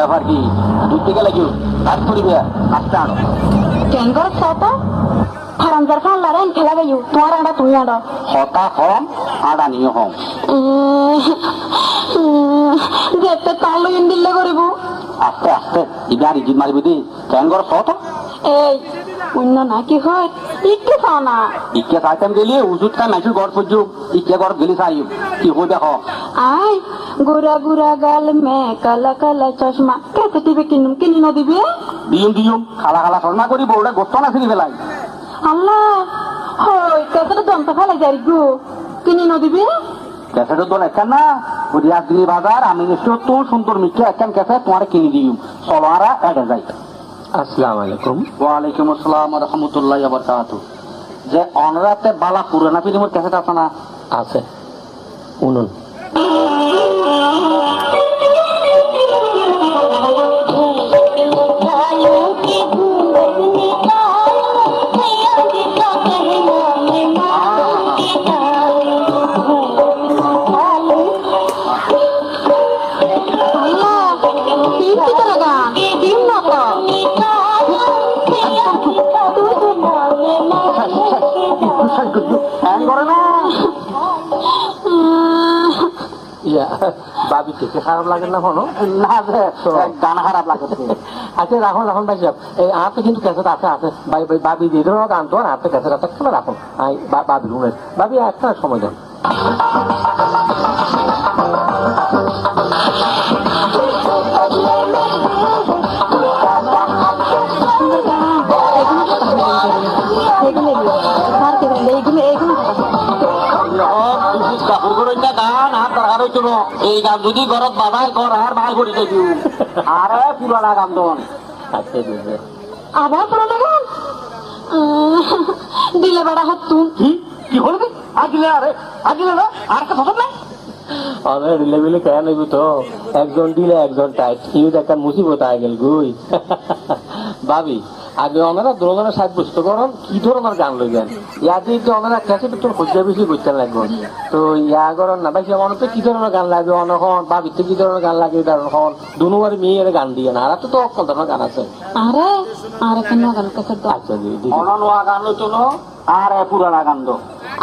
ব্যাপার কি দূর থেকে লাগিও কাজ করিবে আস্তে আনো কেন করে তো হারামজার খান লারেন খেলা গাইও তোমার আড়া তুমি আড়া হতা কম আড়া নিয়ে কম যেতে তাহলে ইন্দিল্লে করিব আস্তে আস্তে ইবার ইজিত মারিব দি কেন করে তো এই অন্য না কি হয় ইকে চাও না ইকে চাইতাম গেলি উজুত খাই মাইসুর ঘর পর্যু ইকে ঘর গেলি চাই কি হই দেখো আয় গোরা গোরা গাল মে কালা কালা চশমা কেতে টিভি কিনি নদিবে দিয়ম খালা খালা শর্মা করি বউটা গোস্ত না ছিড়ি ফেলাই আল্লাহ হই কেতে দন্ত ফেলাই যাই গো কিনি নদিবে ক্যাসেটের দোল একখান না ওই রাজধানী বাজার আমি নিশ্চয় তো সুন্দর মিঠে একখান ক্যাসেট তোমার কিনে দিই চলো আরা এড়ে যাই আসসালামু আলাইকুম ওয়ালাইকুম আসসালাম রহমতুল্লাহ বারকাতুহু যে অনরাতে বালা পুরানা ফিল্মের ক্যাসেট আছে না আছে উনুন বাবি থেকে খারাপ লাগে না কোনো না গান খারাপ লাগে আচ্ছা রাখুন ভাই সাহেব এই হাতে কিন্তু ক্যাসেট আছে আছে বাবি দিয়ে ধরো গান তো হাতে ক্যাসেট আছে একটা রাখুন বাবি রুমের বাবি একটা সময় দেন এই গান যদি ঘরত বাবাই কর আর ভাল করে দিবি আরে পুরানা গান দন আচ্ছা আবার পুরোনো গান দিলে বেড়া হাত তুন কি হলো আগিলে না আর কা পছন্দ নাই আরে দিলে বিলে কেন নিবি তো একজন দিলে একজন টাইট ইউ একটা মুসিবত আই গেল গুই ভাবি আগে ওনারা দুজনের সাথে বুঝতে করেন কি ধরনের গান লইবেন ইয়া দিয়ে ওনারা ক্যাসেট তোর খোঁজা বেশি করতে লাগবে তো ইয়া করেন না ভাই অনেক কি ধরনের গান লাগবে অনখন ভাবিতে কি ধরনের গান লাগে তখন দুবার মেয়ের গান দিয়ে না আর তো অকল ধরনের গান আছে আরে আরে কেন গান ক্যাসেট দাও আচ্ছা দিদি নোয়া গান লইতো আর পুরানা গান দো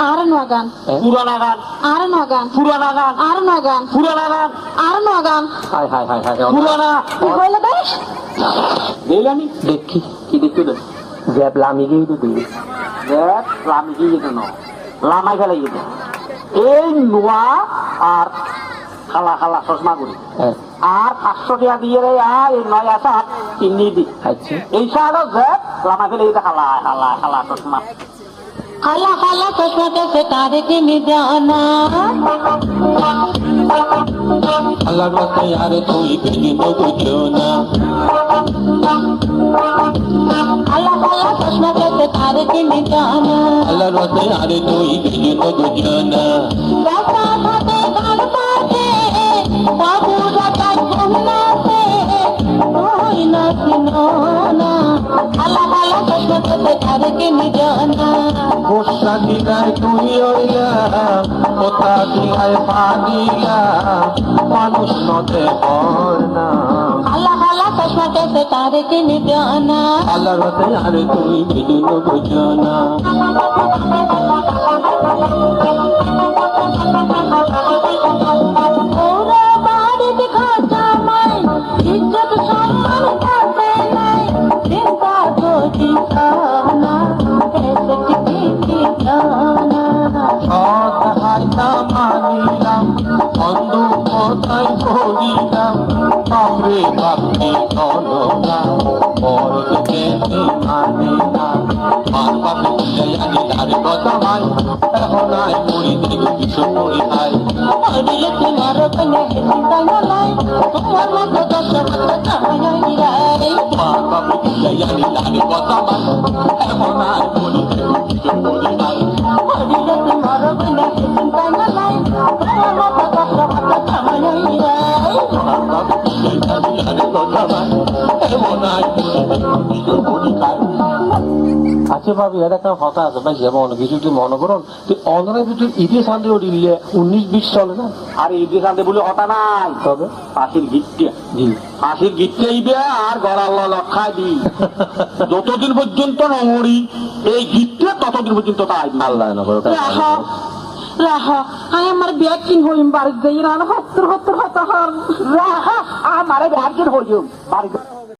আরে নোয়া গান পুরানা গান আরে নোয়া গান পুরানা গান আরে নোয়া গান পুরানা গান আরে নোয়া গান হাই হাই হাই হাই পুরানা কি হইলো দেখ দিলানি দেখি কি দেখতে দে জ্যাব লামি গিয়ে তো দিই দেখ লামি কি যেত না লামাই ফেলে যেত এই নোয়া আর খালা খালা চশমা করি আর 500 টাকা দিয়ে রে এই নয়া শার্ট কিনি দি আচ্ছা এই শার্টও যে লামাই ফেলে যেত খালা খালা খালা চশমা খালা খালা চশমা কেসে কারে কিনে জানা আল্লাহ রাতে আর তুই কিনি তো বুঝো না খালা খালা চশমা কেসে কারে কিনে জানা আল্লাহ রাতে আর তুই কিনি তো বুঝো না রাস্তা ঘাটে গান পাঠে বাবু রাতাই ঘুমনাতে তুই না চিনো না খালা খালা চশমা কেসে কারে কিনে জানা বর্ষা দিনায় তুই ওইলা কোথা দিনায় পানিলা মানুষ নদে পর না খালা খালা চশমা কেসে কারে কিনে জানা আল্লাহ রাতে আর তুই কিনি তো বুঝো না ওরা বাড়িতে খাটা মাই ইজ্জত সম্মান থাকে নাই চিন্তা করি না এসে টিকি জানা সৎ হাইতা মানিলাম অন্ধ কোথায় করিলাম বাপরে বাপরে চলো না পর থেকে মানি না মার বাপে জানি তার কথা ভাই এখন আয় মরি দিল কিছু করি ভাই দিলে তোমার কনে চিন্তা নাই তোমার মতো দশ কামাই রে মার বাপে জানি তার কথা ভাই এখন আয় মরি দিল কিছু করি ভাই দিলে তোমার কনে চিন্তা নাই তোমার মতো দশ কামাই রে মার বাপে জানি তার কথা ভাই এখন আয় মরি দিল কিছু করি ভাই আচ্ছা ভাবি এটা একটা কথা আছে ভাই যেমন অনেক কিছু তুই মনে করুন তুই অনারের ভিতরে ঈদে সান্দে উঠিলে 19-20 চলে না আর ঈদে সান্দে বলে হতা নাই, তবে ফাঁসির গিটটা জি ফাঁসির গিটটা ইবে আর গড়াল লক্ষাই দি যতদিন পর্যন্ত নমরি এই গিটটা ততদিন পর্যন্ত তাই আল্লাহ না করো রাহা রাহা আই আমার ব্যাগ কিন হইম বাড়ি যাই রান হত্তর হত্তর হত্তর রাহা আমারে ব্যাগের হইম বাড়ি